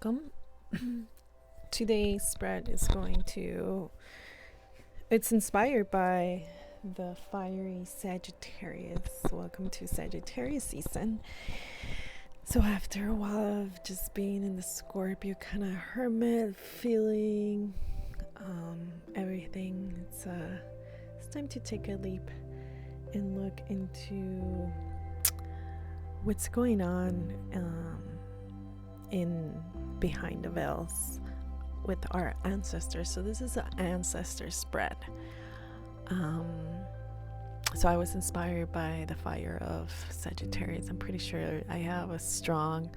welcome. Today's spread is it's inspired by the fiery Sagittarius. Welcome to Sagittarius season. So after a while of just being in the Scorpio kind of hermit feeling, everything, it's time to take a leap and look into what's going on in behind the veils with our ancestors. So this is an ancestor spread. So I was inspired by the fire of Sagittarius. I'm pretty sure I have a strong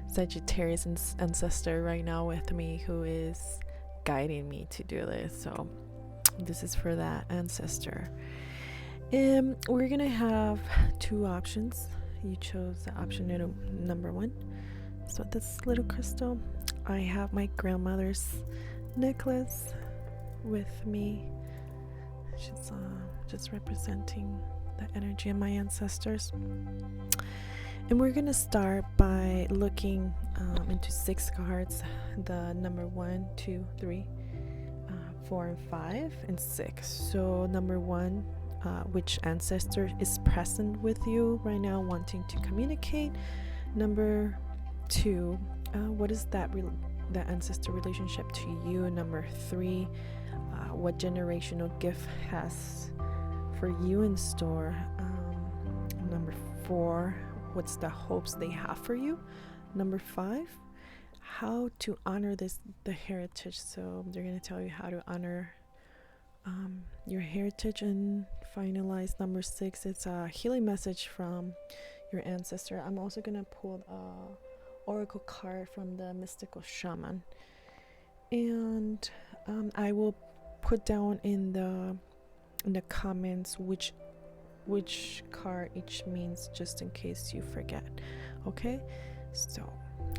Sagittarius ancestor right now with me who is guiding me to do this. So this is for that ancestor. We're gonna have two options. You chose the option number one. So this little crystal, I have my grandmother's necklace with me. She's just representing the energy of my ancestors. And we're gonna start by looking into 6 cards, the number 1, 2, 3, 4, and 5, and 6. So number 1, which ancestor is present with you right now wanting to communicate? Number 2, what is that ancestor relationship to you? Number 3, what generational gift has for you in store? Number 4, what's the hopes they have for you? Number 5, how to honor the heritage. So they're going to tell you how to honor your heritage. And finalize number 6, it's a healing message from your ancestor. I'm also going to pull oracle card from the mystical shaman, and I will put down in the comments which card each means, just in case you forget. Okay, so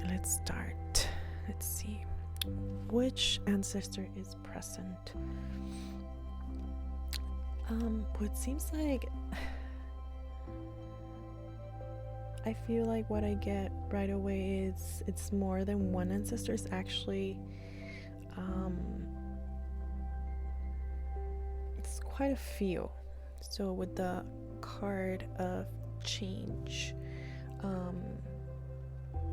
let's start. Let's see which ancestor is present. What seems like, I feel like what I get right away is it's more than one ancestor. It's actually it's quite a few. So with the card of change,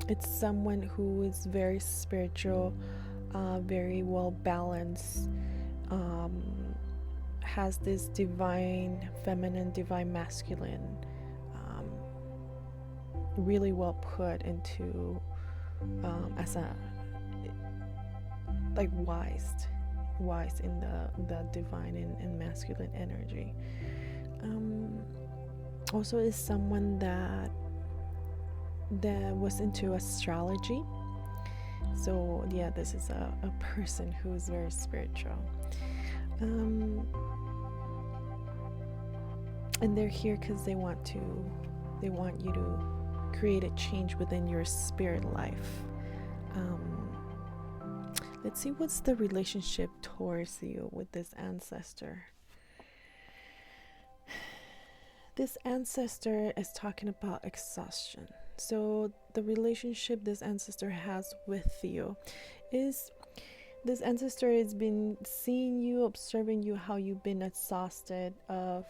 it's someone who is very spiritual, very well balanced, has this divine feminine, divine masculine, really well put into as a like wise in the divine and masculine energy. Also is someone that was into astrology. So yeah, this is a person who is very spiritual. And they're here because they want you to create a change within your spirit life. Let's see what's the relationship towards you with this ancestor. This ancestor is talking about exhaustion. So the relationship this ancestor has with you is, this ancestor has been seeing you, observing you, how you've been exhausted of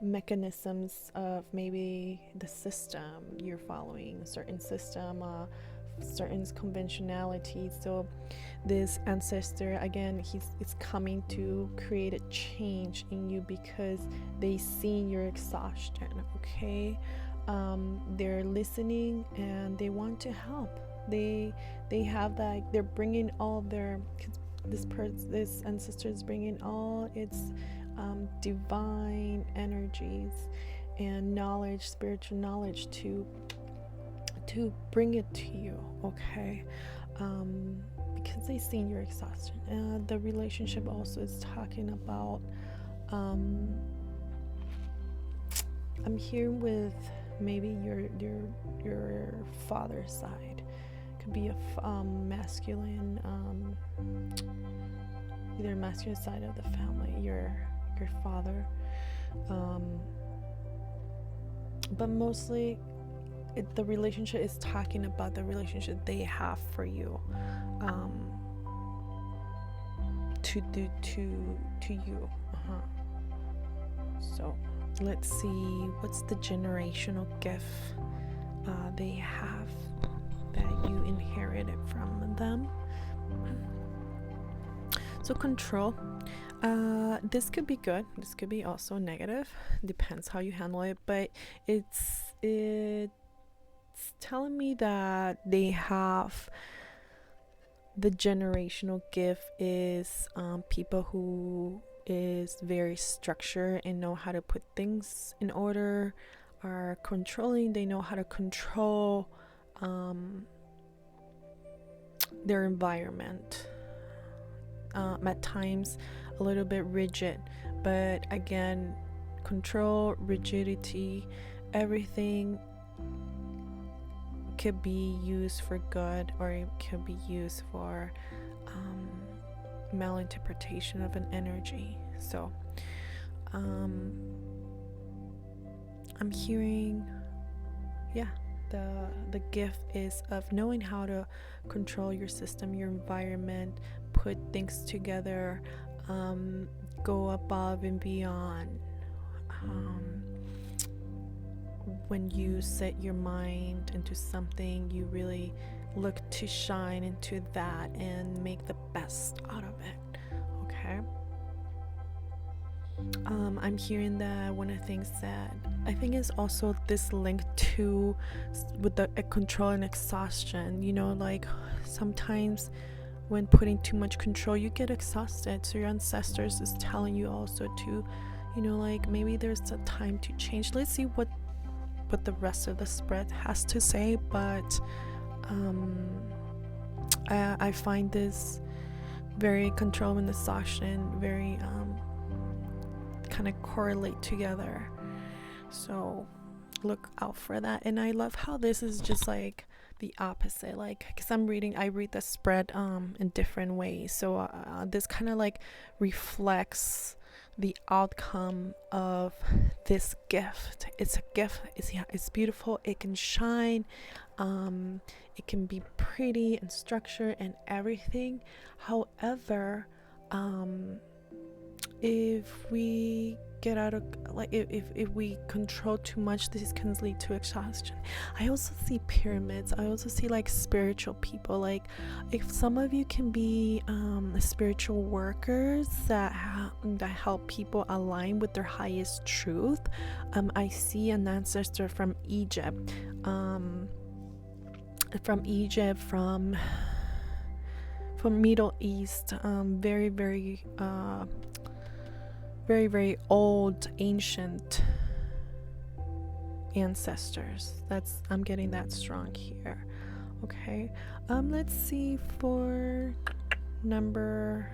mechanisms of maybe the system you're following, certain system, certain conventionality. So this ancestor, again, it's coming to create a change in you because they see your exhaustion. Okay, they're listening and they want to help. They have that, they're bringing all their, this ancestor is bringing all its divine energies and knowledge, spiritual knowledge to bring it to you. Okay, because they see your exhaustion. The relationship also is talking about, I'm here with maybe your father's side. Could be a masculine, either masculine side of the family, your father, but mostly the relationship is talking about the relationship they have for you, to do to you. So let's see, what's the generational gift they have that you inherited from them. So control, this could be good, this could be also negative, depends how you handle it, but it's telling me that they have the generational gift is people who is very structured and know how to put things in order, are controlling, they know how to control their environment, at times a little bit rigid, but again, control, rigidity, everything could be used for good, or it could be used for malinterpretation of an energy. So I'm hearing, the gift is of knowing how to control your system, your environment, put things together, go above and beyond. When you set your mind into something, you really look to shine into that and make the best out of it. Okay. I'm hearing that one of the things that I think is also this link to with the control and exhaustion. You know, like sometimes when putting too much control, you get exhausted. So your ancestors is telling you also to, you know, like maybe there's a time to change. Let's see what the rest of the spread has to say, but I find this very control and exhaustion very kind of correlate together, so look out for that. And I love how this is just like the opposite, like because I read the spread in different ways, so this kind of like reflects the outcome of this gift. It's a gift, it's beautiful, it can shine, it can be pretty and structured and everything. However, if we get out of like if we control too much, this can lead to exhaustion. I also see pyramids, I also see like spiritual people, like if some of you can be spiritual workers that help people align with their highest truth. I see an ancestor from Egypt, from Middle East, very very old, ancient ancestors. I'm getting that strong here. Okay, let's see for number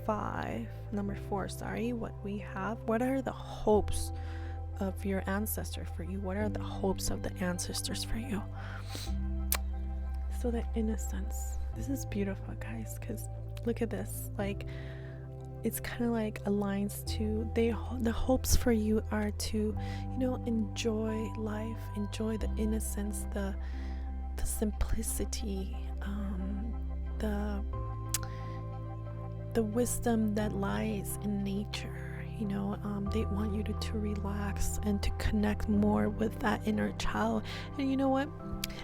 4, sorry, what we have. What are the hopes of your ancestor for you? What are the hopes of the ancestors for you? So the innocence, this is beautiful, guys, because look at this, like it's kind of like aligns to the hopes for you are to, you know, enjoy life, enjoy the innocence, the simplicity, the wisdom that lies in nature. You know, they want you to relax and to connect more with that inner child. And you know what,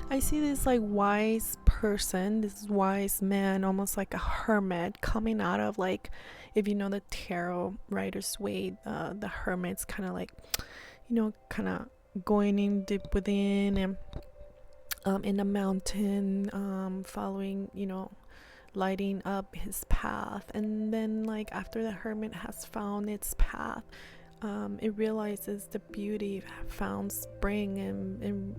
I see this like wise person, this wise man, almost like a hermit, coming out of, like, if you know the tarot rider's way, the hermit's kind of like, you know, kind of going in deep within and in a mountain, following, you know, lighting up his path. And then like after the hermit has found its path, it realizes the beauty, found spring, and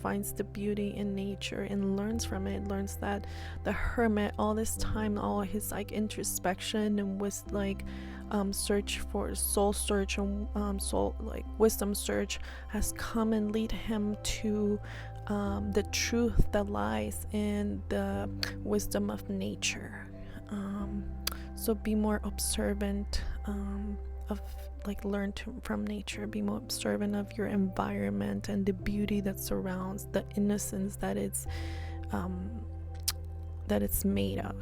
finds the beauty in nature and learns from it. Learns that the hermit, all this time, all his like introspection and was like search for soul search and soul like wisdom search has come and lead him to the truth that lies in the wisdom of nature. So be more observant, of like learn from nature, be more observant of your environment and the beauty that surrounds, the innocence that it's made of,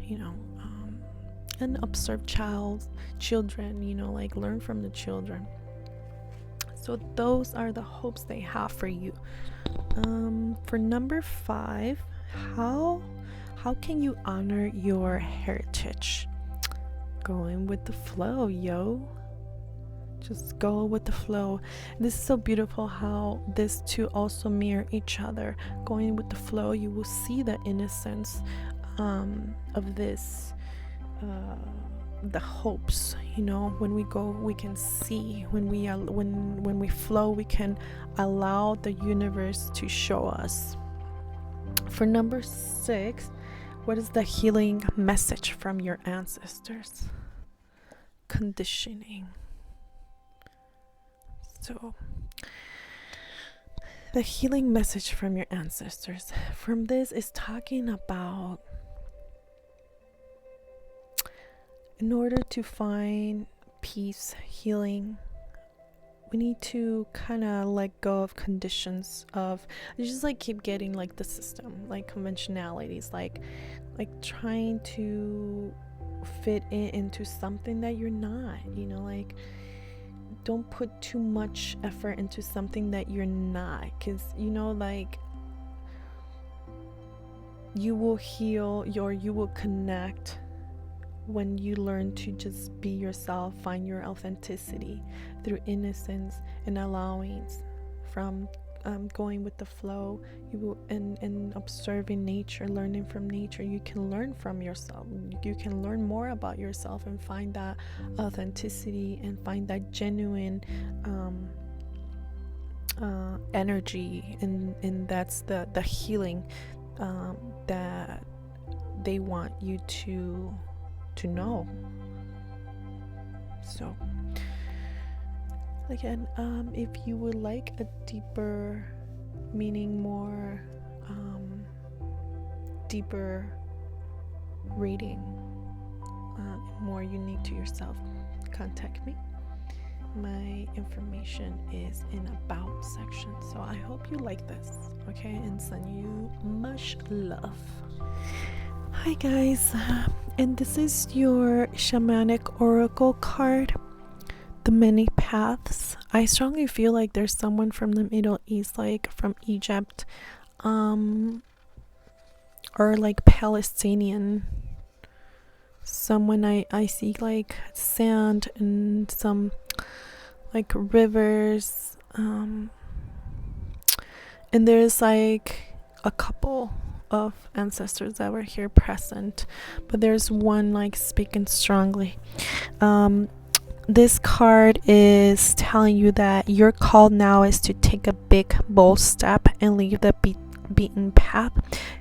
you know. And observe children, you know, like learn from the children. So those are the hopes they have for you. For number 5, how can you honor your heritage? Going with the flow, yo. Just go with the flow. This is so beautiful how these two also mirror each other. Going with the flow, you will see the innocence of this, the hopes. You know, when we go, we can see. When we flow, we can allow the universe to show us. For number 6, what is the healing message from your ancestors? Conditioning. So, the healing message from your ancestors from this is talking about, in order to find peace, healing, we need to kind of let go of conditions of just like keep getting like the system, like conventionalities, like trying to fit into something that you're not, you know, like don't put too much effort into something that you're not, because you know, like you will heal you will connect when you learn to just be yourself, find your authenticity through innocence and allowing, from going with the flow. You will, and observing nature, learning from nature, you can learn from yourself. You can learn more about yourself and find that authenticity and find that genuine energy, and that's the healing that they want you to know. So again, if you would like a deeper meaning, more deeper reading, more unique to yourself, contact me. My information is in about section. So I hope you like this, okay, and send you much love. Hi guys, and this is your shamanic oracle card, the many paths. I strongly feel like there's someone from the Middle East, like from Egypt, or like Palestinian. Someone I see like sand and some like rivers, and there's like a couple of ancestors that were here present, but there's one like speaking strongly. This card is telling you that your call now is to take a big bold step and leave the beaten path.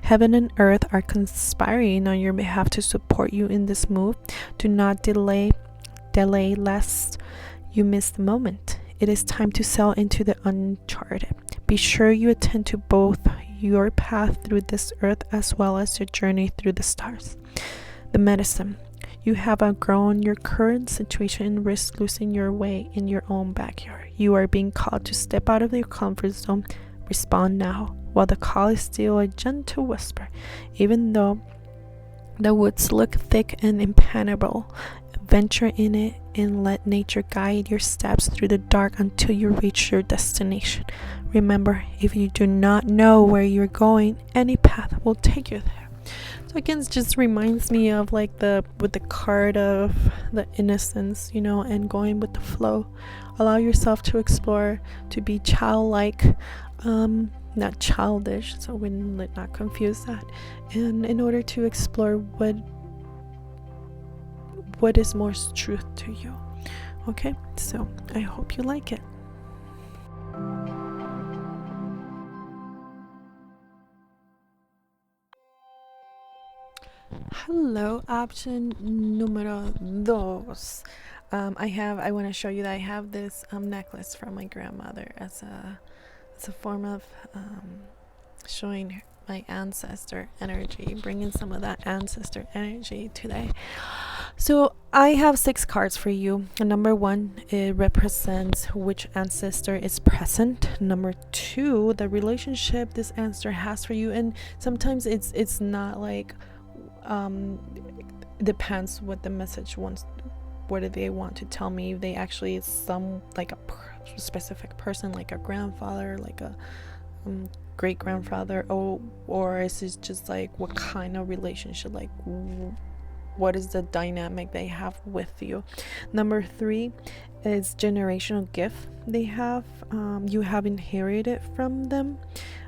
Heaven and earth are conspiring on your behalf to support you in this move. Do not delay lest you miss the moment. It is time to sail into the uncharted. Be sure you attend to both your path through this earth as well as your journey through the stars. The medicine. You have outgrown your current situation and risk losing your way in your own backyard. You are being called to step out of your comfort zone. Respond now, while the call is still a gentle whisper. Even though the woods look thick and impenetrable, venture in it and let nature guide your steps through the dark until you reach your destination. Remember, if you do not know where you're going, any path will take you there. So again, it just reminds me of like with the card of the innocence, you know, and going with the flow. Allow yourself to explore, to be childlike, not childish, so we not confuse that. And in order to explore what is more truth to you. Okay, so I hope you like it. Hello, option numero dos. I want to show you that I have this necklace from my grandmother as a form of showing my ancestor energy, bringing some of that ancestor energy today. So I have 6 cards for you. Number 1, it represents which ancestor is present. Number 2, the relationship this ancestor has for you. And sometimes it's not like depends what the message wants, what do they want to tell me. They actually is some like a specific person, like a grandfather, like a great grandfather, or is it just like what kind of relationship, like what is the dynamic they have with you. Number 3 is generational gift they have, you have inherited from them.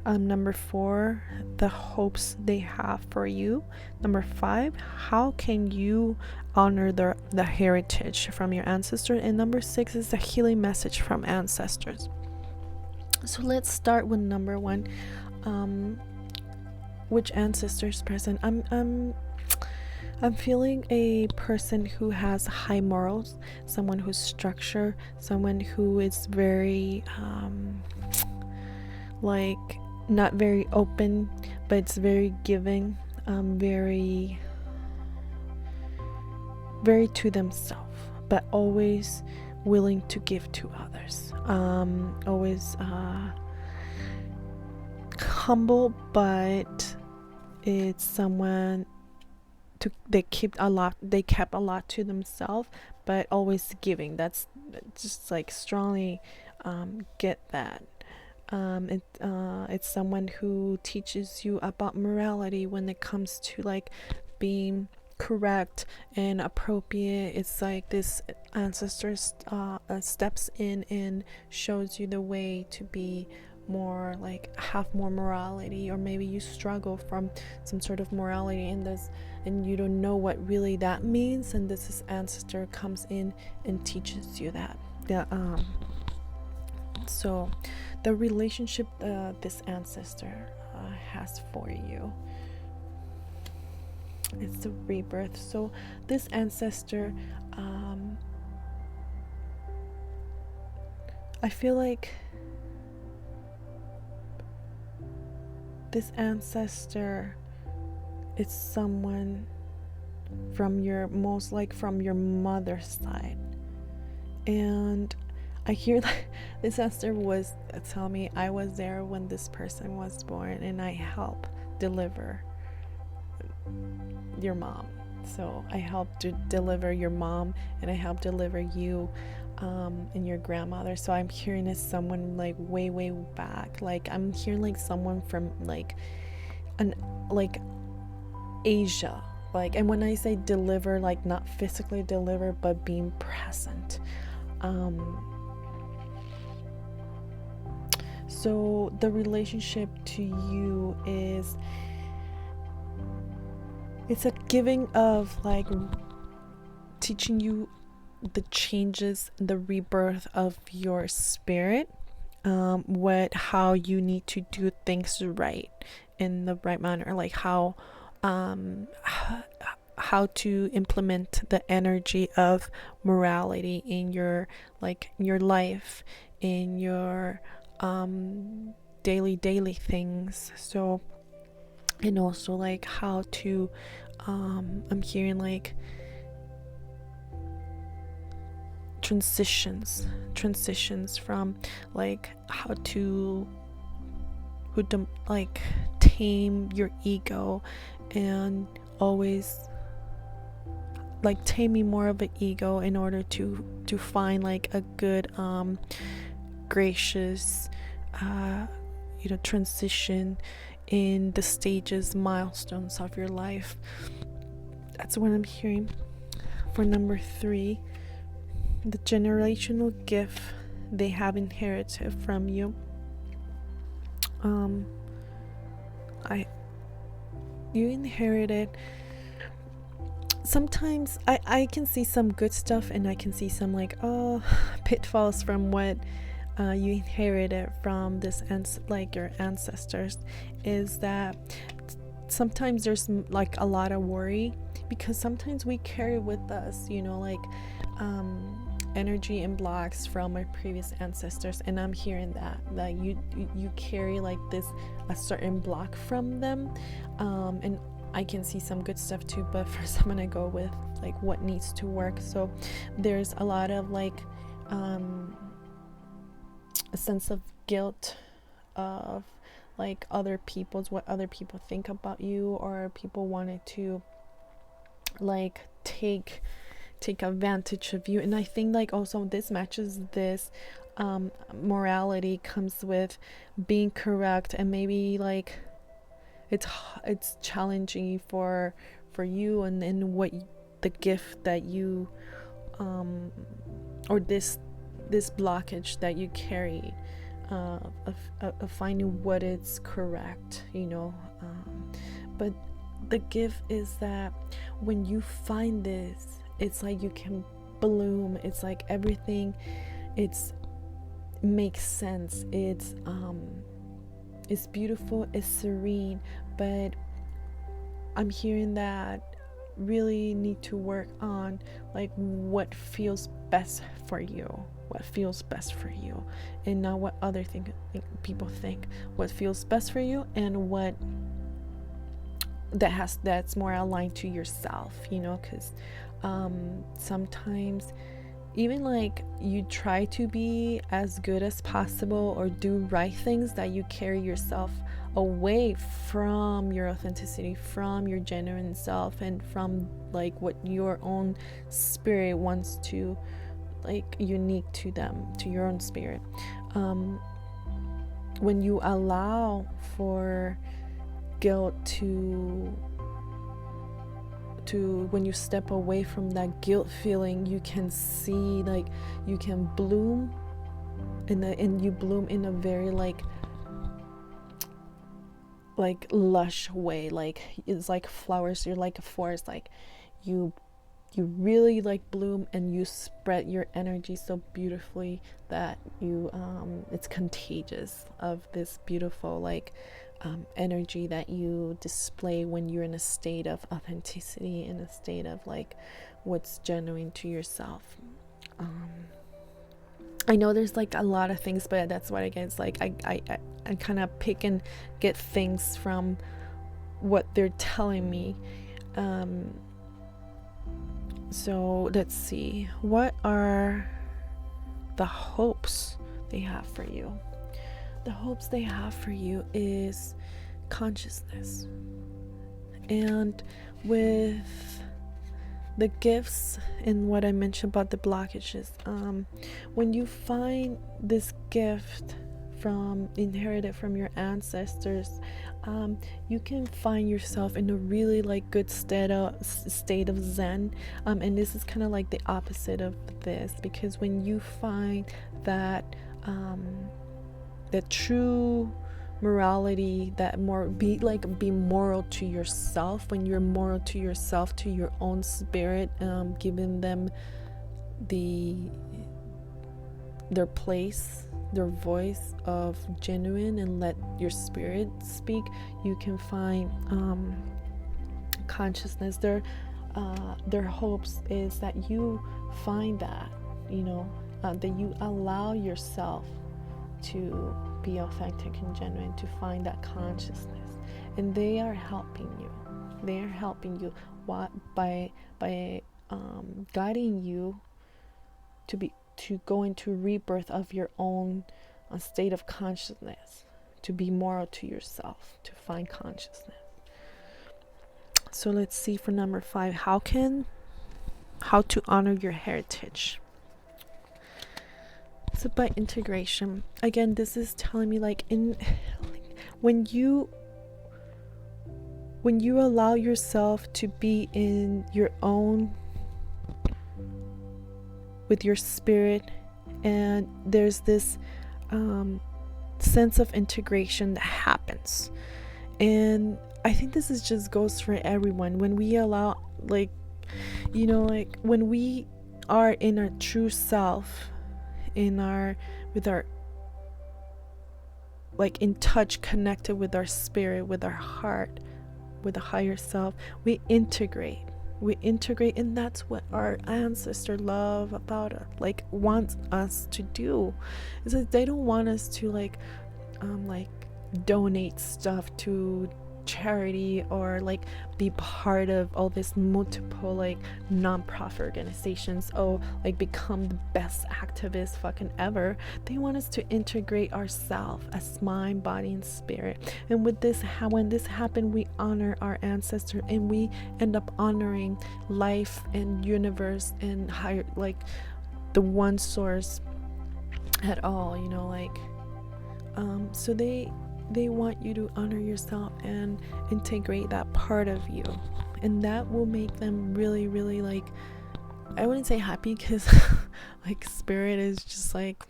Number 4, the hopes they have for you. Number 5, how can you honor the heritage from your ancestors. And number 6 is the healing message from ancestors. So let's start with number 1. Which ancestors present? I'm feeling a person who has high morals, someone who's structured, someone who is very like not very open, but it's very giving, very to themselves, but always willing to give to others. Always humble, but it's someone they kept a lot to themselves, but always giving. That's just like strongly get that. It's someone who teaches you about morality when it comes to like being correct and appropriate. It's like this ancestor steps in and shows you the way to be more like have more morality, or maybe you struggle from some sort of morality in this and you don't know what really that means, and this ancestor comes in and teaches you that. So the relationship this ancestor has for you, it's the rebirth. So this ancestor, I feel like this ancestor is someone from your from your mother's side. And I hear that this ancestor was tell me, I was there when this person was born and I helped deliver your mom. So I helped to deliver your mom, and I helped deliver you and your grandmother. So I'm hearing as someone like way back. Like I'm hearing like someone from like Asia. Like, and when I say deliver, like not physically deliver, but being present. So the relationship to you is, it's a giving of like teaching you the changes, the rebirth of your spirit, how you need to do things right in the right manner, like how to implement the energy of morality in your life, in your daily things. So, and also like how to I'm hearing like transitions from like how to like tame your ego, and always like taming more of an ego in order to find like a good gracious transition in the stages, milestones of your life. That's what I'm hearing. For number 3, the generational gift they have inherited from you. You inherited, sometimes I can see some good stuff, and I can see some like pitfalls from what you inherited from this like your ancestors. Is that sometimes there's like a lot of worry, because sometimes we carry with us energy and blocks from our previous ancestors, and I'm hearing that you carry like this a certain block from them, and I can see some good stuff too, but first I'm gonna go with like what needs to work. So there's a lot of like a sense of guilt of like what other people think about you, or people wanted to like take advantage of you. And I think like also this matches this morality comes with being correct, and maybe like it's challenging for you, and what the gift that you or this blockage that you carry of finding what is correct, but the gift is that when you find this, it's like you can bloom. It's like everything makes sense. It's beautiful, it's serene, but I'm hearing that really need to work on like what feels best for you, and not what other people think. What feels best for you, and what that's more aligned to yourself, because sometimes even like you try to be as good as possible or do right things, that you carry yourself away from your authenticity, from your genuine self, and from like what your own spirit wants to, like, unique to them, to your own spirit. When you allow for guilt to when you step away from that guilt feeling, you can see like you can bloom and you bloom in a very like lush way. Like it's like flowers, you're like a forest, like you really like bloom, and you spread your energy so beautifully that you it's contagious of this beautiful like energy that you display when you're in a state of authenticity, in a state of like what's genuine to yourself. I know there's like a lot of things, but that's what I guess like I kind of pick and get things from what they're telling me. So let's see, what are the hopes they have for you? The hopes they have for you is consciousness. And with the gifts and what I mentioned about the blockages, when you find this gift inherited from your ancestors, you can find yourself in a really like good state of zen, and this is kind of like the opposite of this, because when you find that the true morality, that be moral to yourself, when you're moral to yourself, to your own spirit, giving them their place, their voice of genuine, and let your spirit speak, you can find consciousness. Their hopes is that you find that, that you allow yourself to be authentic and genuine, to find that consciousness, and they are helping you. They are helping you by guiding you to go into rebirth of your own state of consciousness, to be moral to yourself, to find consciousness. So let's see for number 5, how to honor your heritage. So by integration, again, this is telling me like when you allow yourself to be in your own, with your spirit, and there's this sense of integration that happens. And I think this is just goes for everyone. When we allow when we are in our true self, with our like in touch, connected with our spirit, with our heart, with the higher self, we integrate, and that's what our ancestors love about us, like wants us to do, is that they don't want us to like donate stuff to charity or like be part of all this multiple like non-profit organizations, or like become the best activist fucking ever. They want us to integrate ourselves as mind, body, and spirit. And with this, when this happened, we honor our ancestors, and we end up honoring life and universe and higher, like the one source at all, you know, like so they want you to honor yourself and integrate that part of you, and that will make them really, really, like, I wouldn't say happy, because like spirit is just like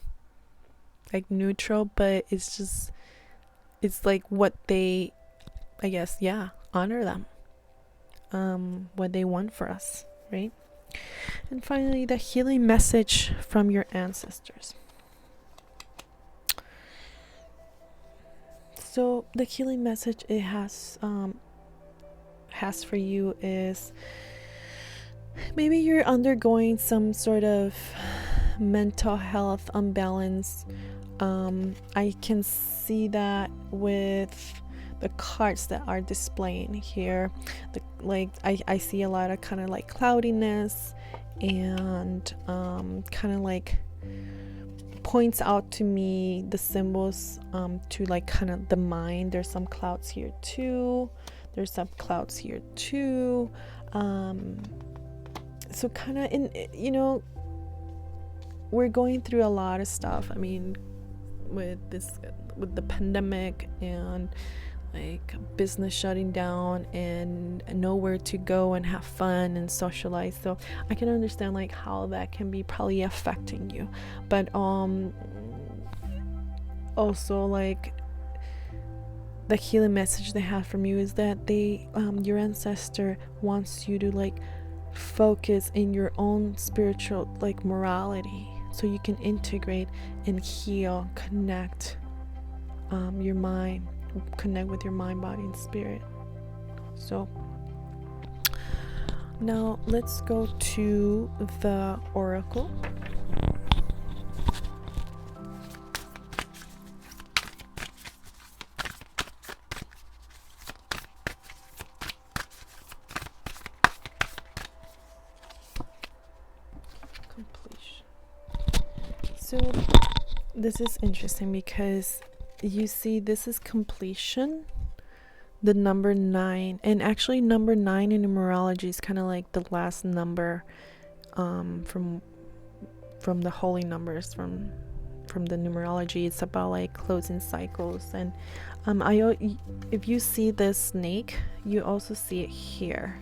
neutral, but it's like what they, I guess, yeah, honor them, what they want for us, right? And finally, the healing message from your ancestors. So the healing message it has for you is, maybe you're undergoing some sort of mental health imbalance. I can see that with the cards that are displaying here. I see a lot of kind of like cloudiness, and kind of like points out to me the symbols to like kind of the mind. There's some clouds here too. So kind of in, you know, we're going through a lot of stuff. I mean, with the pandemic, and like business shutting down, and nowhere to go and have fun and socialize. So I can understand like how that can be probably affecting you. But also, like, the healing message they have from you is that they your ancestor wants you to like focus in your own spiritual like morality, so you can integrate and heal, connect your mind, connect with your mind, body, and spirit. So now let's go to the oracle. Completion. So this is interesting because you see this is completion, the number 9, and actually number 9 in numerology is kind of like the last number from the holy numbers, from the numerology. It's about like closing cycles. And if you see this snake, you also see it here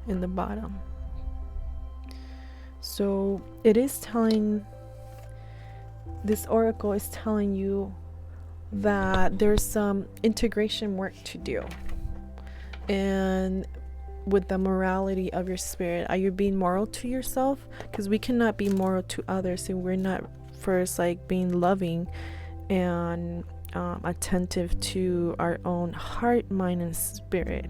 in the bottom. So it is telling, this oracle is telling you that there's some integration work to do, and with the morality of your spirit. Are you being moral to yourself? Because we cannot be moral to others if we're not first like being loving and attentive to our own heart, mind, and spirit.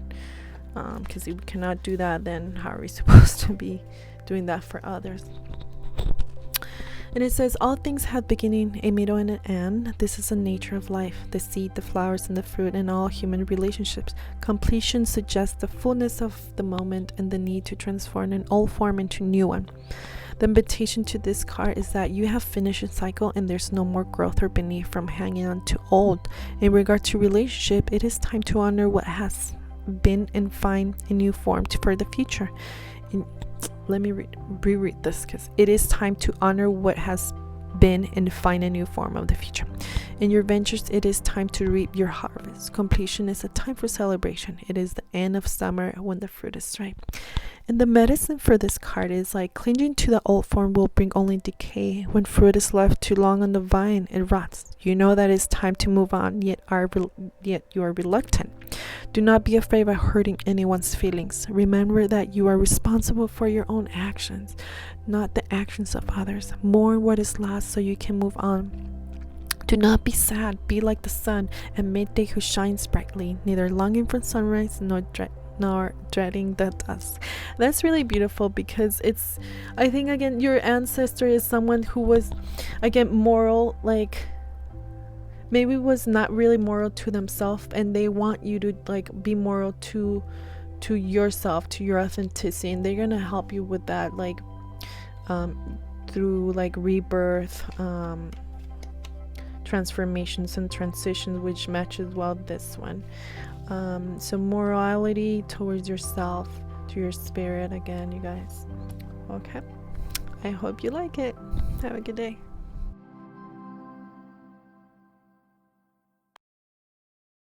Because if we cannot do that, then how are we supposed to be doing that for others? And it says, all things have beginning, a middle, and an end. This is the nature of life, the seed, the flowers, and the fruit, and all human relationships. Completion suggests the fullness of the moment and the need to transform an old form into a new one. The invitation to this card is that you have finished a cycle and there's no more growth or beneath from hanging on to old. In regard to relationship, it is time to honor what has been and find a new form for the future. Let me reread this, because it is time to honor what has been and find a new form of the future. In your ventures, it is time to reap your harvest. Completion is a time for celebration. It is the end of summer when the fruit is ripe. And the medicine for this card is like, clinging to the old form will bring only decay. When fruit is left too long on the vine, it rots. You know that it's time to move on, yet you are reluctant. Do not be afraid of hurting anyone's feelings. Remember that you are responsible for your own actions, not the actions of others. Mourn what is lost so you can move on. Do not be sad. Be like the sun at midday who shines brightly, neither longing for sunrise nor dreading the dusk. That's really beautiful, because it's, I think, again, your ancestor is someone who was, again, moral, like maybe was not really moral to themselves, and they want you to like be moral to yourself, to your authenticity, and they're gonna help you with that, like through like rebirth, transformations and transitions, which matches well this one. So morality towards yourself, to your spirit again, you guys. Okay, I hope you like it. Have a good day.